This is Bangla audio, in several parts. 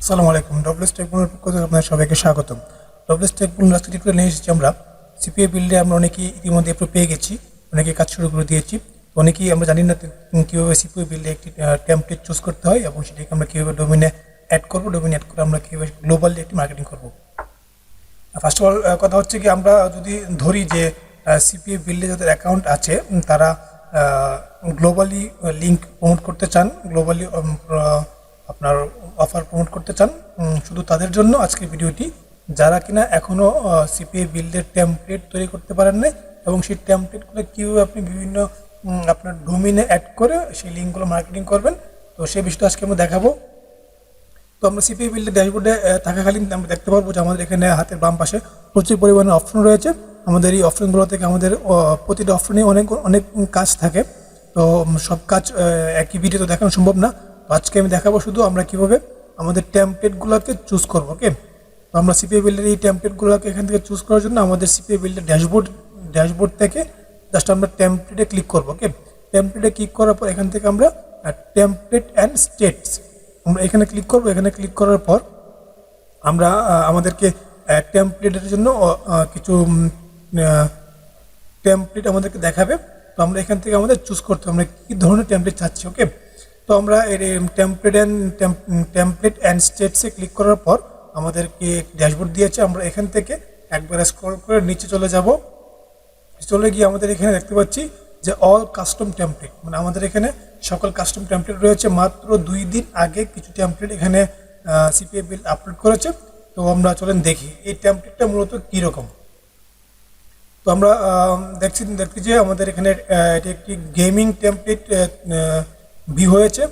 আসসালামু আলাইকুম। ডব্লিউএস টেকনোলজির পক্ষ থেকে আপনাদের সবাইকে স্বাগতম। ডব্লিউএস টেকনোলজি আজকে টিউটোরিয়াল নিয়ে এসেছি আমরা সিপিএ বিল্ডে। আমরা অনেকেই ইতিমধ্যে অ্যাপ্রুভ পেয়ে গেছি, অনেকে কাজ শুরু করে দিয়েছি। অনেকেই আমরা জানি না কীভাবে সিপিএ বিল্ডে একটি টেমপ্লেট চুজ করতে হয় এবং সেটাকে আমরা কীভাবে ডোমেনে অ্যাড করবো, ডোমেনে অ্যাড করে আমরা কীভাবে গ্লোবালি একটি মার্কেটিং করবো। ফার্স্ট অফ অল কথা হচ্ছে কি, আমরা যদি ধরি যে সিপিএ বিল্ডে যাদের অ্যাকাউন্ট আছে তারা গ্লোবালি লিঙ্ক প্রমোট করতে চান, গ্লোবালি আপনার অফার প্রমোট করতে চান, শুধু তাদের জন্য আজকের ভিডিওটি। যারা কিনা এখনও সিপিএ বিল্ডের টেমপ্লেট তৈরি করতে পারেন না এবং সেই টেমপ্লেটগুলো কীভাবে আপনি বিভিন্ন আপনার ডোমেইনে অ্যাড করে সেই লিঙ্কগুলো মার্কেটিং করবেন, তো সেই বিষয়টা আজকে আমরা দেখাবো। তো আমরা সিপিএ বিল্ডের ড্যাশবোর্ডে থাকাকালীন আমরা দেখতে পারবো যে আমাদের এখানে হাতের বাম পাশে প্রচুর পরিমাণে অপশন রয়েছে। আমাদের এই অপশনগুলো থেকে আমাদের প্রতিটা অপশনে অনেক অনেক কাজ থাকে, তো সব কাজ একই ভিডিওতে দেখানো সম্ভব না। তো আজকে আমি দেখাবো শুধু আমরা কীভাবে আমাদের টেমপ্লেটগুলোকে চুজ করবো। ওকে, তো আমরা সিপিএ বিল্ডের এই টেমপ্লেটগুলোকে এখান থেকে চুজ করার জন্য আমাদের সিপিএ বিল্ডের ড্যাশবোর্ড থেকে জাস্ট আমরা টেমপ্লেটে ক্লিক করবো। ওকে, টেমপ্লেটে ক্লিক করার পর এখান থেকে আমরা টেমপ্লেট অ্যান্ড স্টেটস আমরা এখানে ক্লিক করব। এখানে ক্লিক করার পর আমরা আমাদেরকে টেমপ্লেটের জন্য কিছু টেমপ্লেট আমাদেরকে দেখাবে। তো আমরা এখান থেকে আমাদের চুজ করতে হবে আমরা কী ধরনের টেমপ্লেট চাচ্ছি। ওকে, তো আমরা এই টেমপ্লেট অ্যান্ড স্টেটসে ক্লিক করার পর আমাদেরকে ড্যাশবোর্ড দিয়েছে। আমরা এখান থেকে একবার স্ক্রল করে নিচে চলে যাব। চলে গিয়ে আমাদের এখানে দেখতে পাচ্ছি যে অল কাস্টম টেমপ্লেট, মানে আমাদের এখানে সকল কাস্টম টেমপ্লেট রয়েছে। মাত্র 2 দিন আগে কিছু টেমপ্লেট এখানে সিপিএ বিল্ড আপলোড করেছে। তো আমরা চলেন দেখি এই টেমপ্লেটটা মূলত কীরকম। তো আমরা দেখছি যে আমাদের এখানে এটি একটি গেমিং টেমপ্লেট ভিউ হয়েছে।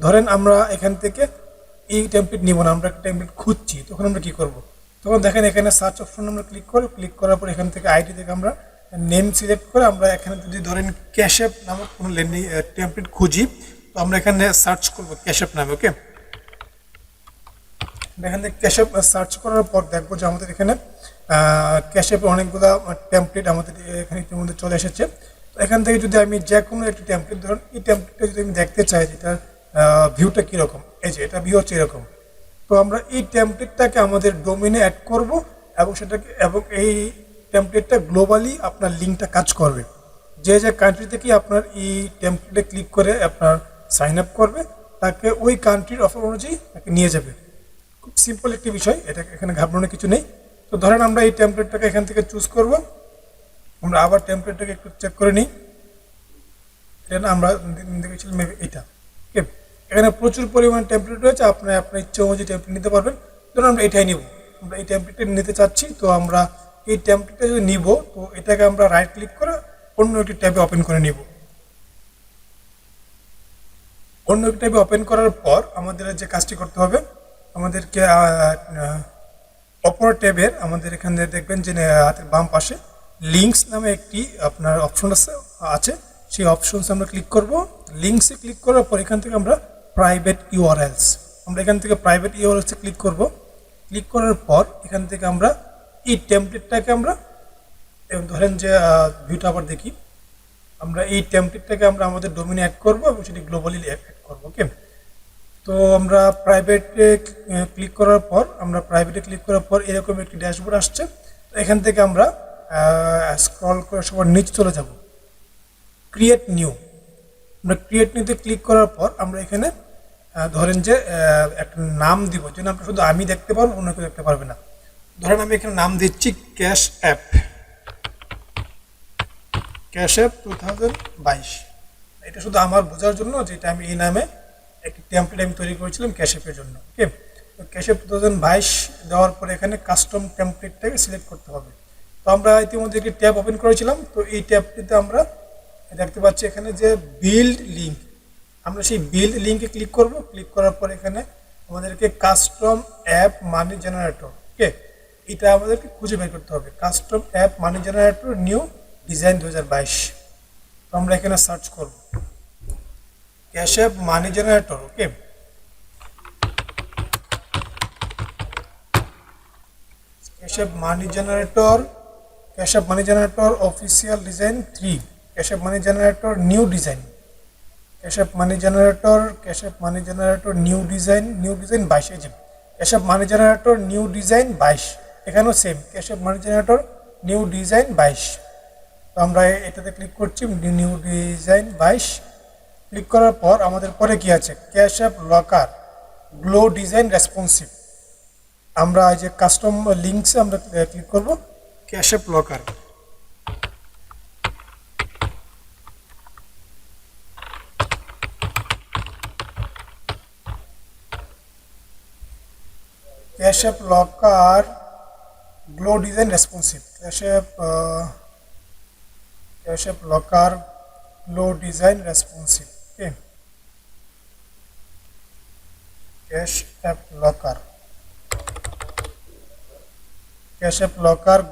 ধরেন আমরা এখান থেকে এই টেমপ্লেট নিব না, আমরা একটা টেমপ্লেট খুঁজছি, তখন আমরা কী করব? তখন দেখেন এখানে সার্চ অপশন আমরা ক্লিক করি। ক্লিক করার পর এখান থেকে আইডি থেকে আমরা নেম সিলেক্ট করে আমরা এখানে যদি ধরেন ক্যাশঅ্যাপ নামক কোনো টেমপ্লেট খুঁজি, তো আমরা এখানে সার্চ করব ক্যাশঅ্যাপ নামে। ওকে, এখান থেকে ক্যাশঅ্যাপ সার্চ করার পর দেখবো যে আমাদের এখানে ক্যাশঅ্যাপে অনেকগুলো টেমপ্লেট আমাদের এখানে ইতিমধ্যে চলে এসেছে। তো এখান থেকে যদি আমি যে কোনো একটি টেমপ্লেট, ধরুন এই টেমপ্লেটটা যদি আমি দেখতে চাই যেটার ভিউটা কীরকম, এই যে এটা ভিউ হচ্ছে এরকম, তো আমরা এই টেমপ্লেটটাকে আমাদের ডোমেইনে অ্যাড করব এবং এই টেমপ্লেটটা গ্লোবালি আপনার লিঙ্কটা কাজ করবে। যে কান্ট্রি থেকে আপনার এই টেমপ্লেটে ক্লিক করে আপনার সাইন আপ করবে তাকে ওই কান্ট্রির অফার অনুযায়ী তাকে নিয়ে যাবে। খুব সিম্পল একটি বিষয়, এটা এখানে ঘাবড়ানোর কিছু নেই। তো ধরেন আমরা এই টেমপ্লেটটাকে এখান থেকে চুজ করব। আমরা আবার টেমপ্লেটটাকে একটু চেক করে নিই। এটা না আমরা দেখেছিলাম এটা। ওকে, এখানে প্রচুর পরিমাণে টেমপ্লেট রয়েছে, আপনার ইচ্ছে অনুযায়ী টেমপ্লেট নিতে পারবেন। ধরুন আমরা এটাই নিব, আমরা এই টেমপ্লেটটা নিতে চাচ্ছি। তো আমরা এই টেমপ্লেটটা যদি নিব, তো এটাকে আমরা রাইট ক্লিক করে অন্য একটি ট্যাবে ওপেন করে নিব। অন্য একটি ট্যাবে ওপেন করার পর আমাদের যে কাজটি করতে হবে, আমাদেরকে অপর ট্যাবের আমাদের এখানে দেখবেন যে হাতের বাম পাশে লিঙ্কস নামে একটি আপনার অপশন আছে। সেই অপশনস আমরা ক্লিক করব। লিঙ্কসে ক্লিক করার পর এখান থেকে আমরা প্রাইভেট ইউআরএলস, আমরা এখান থেকে প্রাইভেট ইউআরএলসে ক্লিক করব। ক্লিক করার পর এখান থেকে আমরা এই টেমপ্লেটটাকে আমরা ধরেন যে ভিউটা আবার দেখি, আমরা এই টেমপ্লেটটাকে আমরা আমাদের ডোমেইনে অ্যাড করব এবং সেটি গ্লোবালি অ্যাড করব। ওকে, তো আমরা প্রাইভেটে ক্লিক করার পর এরকম একটি ড্যাশবোর্ড আসছে। তো এখান থেকে আমরা স্ক্রল করে সবার নিচে চলে যাব, ক্রিয়েট নিউ। আমরা ক্রিয়েট নিউতে ক্লিক করার পর আমরা এখানে ধরেন যে একটা নাম দিব, যে নামটা শুধু আমি দেখতে পারবো, অন্য কেউ দেখতে পারবে না। ধরেন আমি এখানে নাম দিচ্ছি ক্যাশ অ্যাপ 2022। এটা শুধু আমার বোঝার জন্য, যেটা আমি এই নামে একটি টেমপ্লেট আমি তৈরি করেছিলাম ক্যাশঅ্যাপের জন্য। ওকে, তো ক্যাশঅ্যাপ 2022 দেওয়ার পরে এখানে কাস্টম টেমপ্লেটটাকে সিলেক্ট করতে হবে। তো আমরা ইতিমধ্যে একটি ট্যাব ওপেন করেছিলাম, তো এই ট্যাবটিতে আমরা দেখতে পাচ্ছি এখানে যে বিল্ড লিঙ্ক, আমরা সেই বিল্ড লিঙ্কে ক্লিক করব। ক্লিক করার পর এখানে আমাদেরকে custom app money generator, okay, এটা আমাদেরকে খুঁজে বের করতে হবে। Custom app money generator new design 2022, তো আমরা এখানে সার্চ করব Cash App money generator. Okay, Cash App money generator official design 3, Cash App money generator new design, Cash App money generator new design 22। Cash app money generator new design 22, এখানেও same cash app money generator new design 22। তো আমরা এটাতে ক্লিক করছি, নিউ ডিজাইন 22 ক্লিক করার পর আমাদের পরে কি আছে, cash app locker glow design responsive. আমরা এই যে কাস্টম লিঙ্কসে আমরা ক্লিক করব cash app locker. Cash app locker glow design responsive, cash app locker glow design responsive. Okay, cash app locker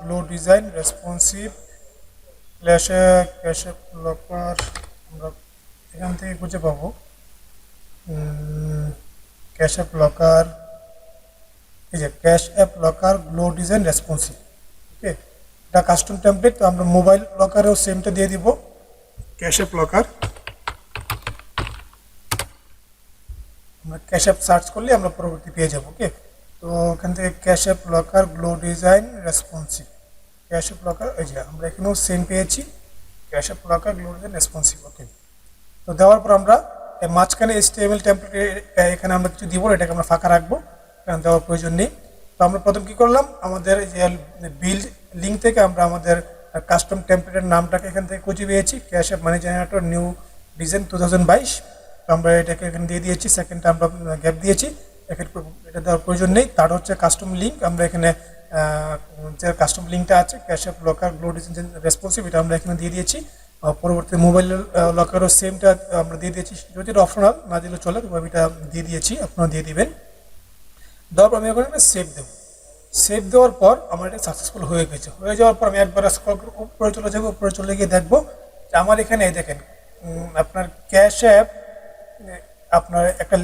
glow design responsive cash app locker আমরা এখান থেকে খুঁজে পাবো। ক্যাশ অ্যাপ লকার, এই যে cash app locker glow design responsive. Okay, এটা কাস্টম টেমপ্লেট। তো আমরা মোবাইল লকারেও সেমটা দিয়ে দিব, ক্যাশ অ্যাপ লকার। আমরা ক্যাশ অ্যাপ সার্চ করলে আমরা পরবর্তী পেয়ে যাবো। ওকে, তো ওখান থেকে cash app locker glow design responsive, cash app locker, এই যে আমরা এখানেও সেম পেয়েছি, cash app locker glow design responsive. Okay, তো দেওয়ার পর আমরা মাঝখানে HTML টেমপ্লেট এখানে আমরা কিছু দিব, এটাকে আমরা ফাঁকা রাখবো, এখানে দেওয়ার প্রয়োজন নেই। তো আমরা প্রথম কি করলাম, আমাদের যে বিল্ড লিঙ্ক থেকে আমরা আমাদের কাস্টম টেমপ্লেটের নামটাকে এখান থেকে খুঁজে পেয়েছি, cash app money generator new design 2022। তো আমরা এটাকে এখানে দিয়ে দিয়েছি, সেকেন্ডটা আমরা গ্যাপ দিয়েছি, এটা দেওয়ার প্রয়োজন নেই। তার হচ্ছে কাস্টম লিঙ্ক, আমরা এখানে যে কাস্টম লিঙ্কটা আছে cash app locker glow design responsive, এটা আমরা এখানে দিয়ে দিয়েছি। পরবর্তী মোবাইল লকারও সেমটা আমরা দিয়ে দিয়েছি, যদি এটা অপশনাল না দিলে চলে, তবে আমি এটা দিয়ে দিয়েছি, আপনারা দিয়ে দিবেন। দেওয়ার পর আমি এখন একটা সেভ দেবো। সেভ দেওয়ার পর আমার এটা সাকসেসফুল হয়ে গেছে। হয়ে যাওয়ার পর আমি একবার স্ক্রল করে উপরে চলে যাবো, উপরে চলে গিয়ে দেখবো যে আমার এখানে দেখেন আপনার ক্যাশ অ্যাপ, আপনার একটা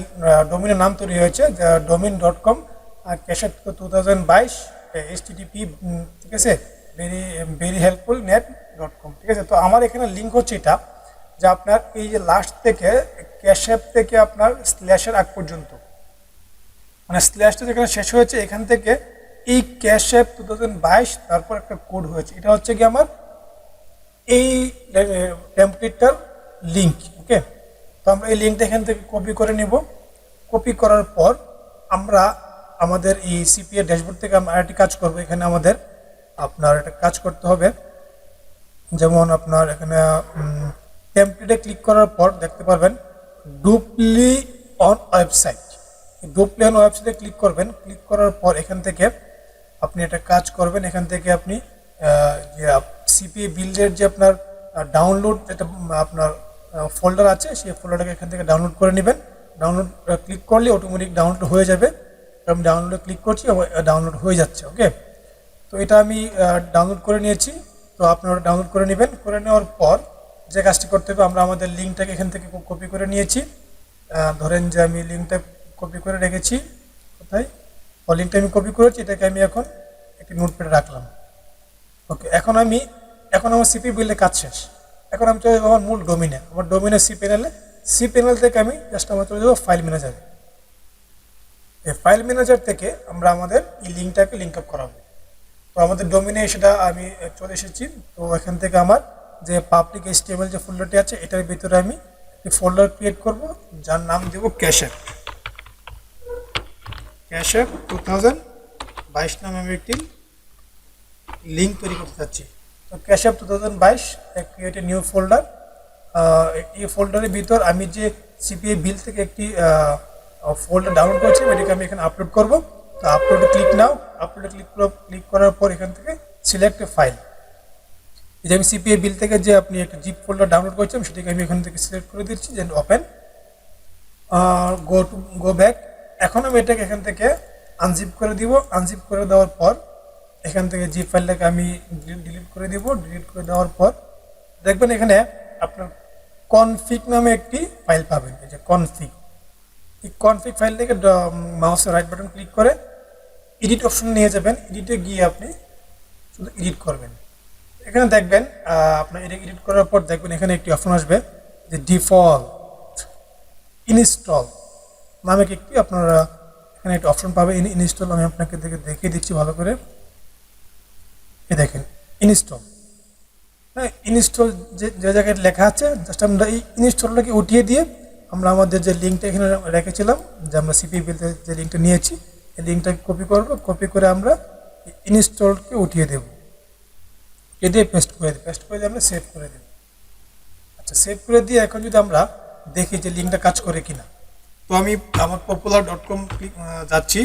ডোমিনের নাম তৈরি হয়েছে domain.com আর ক্যাশ অ্যাপ 2022 HTTP, ঠিক আছে, ভেরি হেল্পফুল net.com, ঠিক আছে। তো আমার এখানে লিঙ্ক হচ্ছে এটা, যে আপনার এই যে লাস্ট থেকে ক্যাশ অ্যাপ থেকে আপনার স্ল্যাশের আগ পর্যন্ত, মানে স্ল্যাশটা যেখানে শেষ হয়েছে এখান থেকে এই ক্যাশ অ্যাপ 2022 তারপর একটা কোড হয়েছে, এটা হচ্ছে কি আমার এই টেমপ্লেটটার লিঙ্ক। ওকে, তো আমরা এই লিঙ্কটা এখান থেকে কপি করে নিব। কপি করার পর আমরা আমাদের এই সিপিএ ড্যাশবোর্ড থেকে আমরা আরেকটি কাজ করব। এখানে আমাদের আপনার একটা কাজ করতে হবে, যেমন আপনার এখানে টেমপ্লেটে ক্লিক করার পর দেখতে পারবেন ডুপ্লি অন ওয়েবসাইট, ডুপ্লি অন ওয়েবসাইটে ক্লিক করবেন। ক্লিক করার পর এখান থেকে আপনি একটা কাজ করবেন, এখান থেকে আপনি যে সিপিএ বিল্ডের যে আপনার ডাউনলোড যেটা আপনার ফোল্ডার আছে, সেই ফোল্ডারটাকে এখান থেকে ডাউনলোড করে নেবেন। ডাউনলোড ক্লিক করলে অটোমেটিক ডাউনলোড হয়ে যাবে। আমি ডাউনলোডে ক্লিক করছি, ডাউনলোড হয়ে যাচ্ছে। ওকে, তো এটা আমি ডাউনলোড করে নিয়েছি। তো আপনারা ডাউনলোড করে নেবেন। করে নেওয়ার পর যে কাজটি করতে হবে, আমরা আমাদের লিঙ্কটাকে এখান থেকে কপি করে নিয়েছি। ধরেন যে আমি লিঙ্কটা কপি করে রেখেছি, কোথায় লিঙ্কটা আমি কপি করেছি, এটাকে আমি এখন একটি নোটপ্যাডে রাখলাম। ওকে, এখন আমার সিপি বিল্ডে কাজ শেষ। এখন আমি চলে যাবো আমার মূল ডোমিনে, আমার ডোমিনের সি প্যানেল থেকে আমি জাস্ট আমার চলে যাবো ফাইল ম্যানেজারে। এই ফাইল ম্যানেজার থেকে আমরা আমাদের এই লিঙ্কটাকে লিঙ্ক আপ করাবো। তো আমাদের ডোমিনে সেটা আমি চলে এসেছি। তো এখান থেকে আমার যে পাবলিক HTML যে ফোল্ডারটি আছে, এটার ভিতরে আমি একটি ফোল্ডার ক্রিয়েট করব, যার নাম দেব ক্যাশ অ্যাপ 2022 নামে আমি একটি লিঙ্ক তৈরি করতে চাচ্ছি। তো cash app 2022 create a new folder. এই ফোল্ডারের ভিতর আমি যে সিপিএ বিল থেকে একটি ফোল্ডার ডাউনলোড করেছি, এটাকে আমি এখানে আপলোড করব। তো আপলোডে ক্লিক নাও, আপলোডে ক্লিক করার পর এখান থেকে সিলেক্ট এ ফাইল, এই যে আমি সিপিএ বিল থেকে যে আপনি একটা জিপ ফোল্ডার ডাউনলোড করেছেন, সেটাকে আমি এখান থেকে সিলেক্ট করে দিচ্ছি, দেন ওপেন, গো ব্যাক। এখন আমি এটাকে এখান থেকে আনজিপ করে দিব। আনজিপ করে দেওয়ার পর এখান থেকে জিপ ফাইলটাকে আমি ডিলিট করে দিব। ডিলিট করে দেওয়ার পর দেখবেন এখানে আপনার কনফিগ নামে একটি ফাইল পাবেন, এই যে কনফিগ। এই কনফিগ ফাইল থেকে মাউসের রাইট বাটন ক্লিক করে এডিট অপশন নিয়ে যাবেন। এডিটে গিয়ে আপনি শুধু এডিট করবেন। এখানে দেখবেন আপনার এডিট করার পর দেখবেন এখানে একটি অপশন আসবে যে ডিফল্ট ইনস্টল নামে একটি আপনারা এখানে একটা অপশন পাবে ইনস্টল। আমি আপনাকে দেখিয়ে দিচ্ছি ভালো করে। এই দেখেন ইনস্টল। হ্যাঁ, ইনস্টল যে জায়গায় লেখা আছে, জাস্ট আমরা এই ইনস্টলটাকে উঠিয়ে দিয়ে আমরা আমাদের যে লিঙ্কটা এখানে রেখেছিলাম, যে আমরা সিপি বিল্ডে যে লিঙ্কটা নিয়েছি, এই লিঙ্কটাকে কপি করব। কপি করে আমরা ইনস্টলকে উঠিয়ে দেব, এ দিয়ে পেস্ট করে দিয়ে আমরা সেভ করে দেব। আচ্ছা, সেভ করে দিয়ে এখন যদি আমরা দেখি যে লিঙ্কটা কাজ করে কিনা, তো আমি আমার popular.com যাচ্ছি।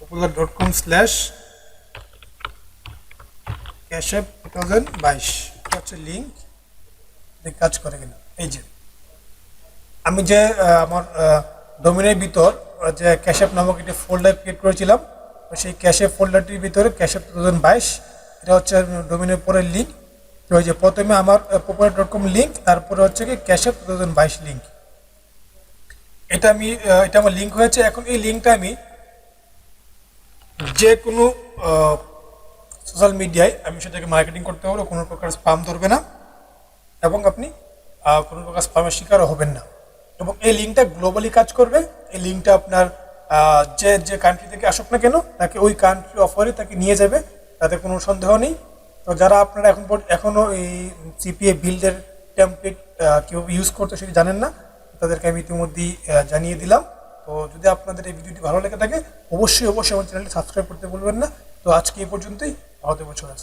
popular.com/cashup2022 এটা হচ্ছে লিঙ্ক। কাজ করে কিনা, এই যে আমি যে আমার ডোমেনের ভিতর যে ক্যাশঅ্যাপ নামক একটি ফোল্ডার ক্রিয়েট করেছিলাম, সেই ক্যাশঅ্যাপ ফোল্ডারটির ভিতরে ক্যাশঅ্যাপ2022 এটা হচ্ছে ডোমেনের পরের লিঙ্ক। তো ওই যে প্রথমে আমার popular.com লিঙ্ক, তারপরে হচ্ছে কি ক্যাশঅ্যাপ2022 লিঙ্ক। এটা আমার লিঙ্ক হয়েছে। এখন এই লিঙ্কটা আমি যে কোনো সোশ্যাল মিডিয়ায় আমি সেটাকে মার্কেটিং করতে পারবো, কোনো প্রকার স্পাম ধরবে না এবং আপনি কোনো প্রকার স্পামের শিকারও হবেন না। এবং এই লিঙ্কটা গ্লোবালি কাজ করবে। এই লিঙ্কটা আপনার যে যে কান্ট্রি থেকে আসুক না কেন, তাকে ওই কান্ট্রি অফারে তাকে নিয়ে যাবে, তাতে কোনো সন্দেহ নেই। তো যারা আপনারা এখনও এই সিপিএ বিল্ডের টেমপ্লেট কীভাবে ইউজ করতে সেটি জানেন না, তাদেরকে আমি ইতিমধ্যেই জানিয়ে দিলাম। তো যদি আপনাদের এই ভিডিওটি ভালো লেগে থাকে, অবশ্যই আমার চ্যানেলটি সাবস্ক্রাইব করতে ভুলবেন না। তো আজকে এই পর্যন্তই। ভালো থাকবেন সবাই।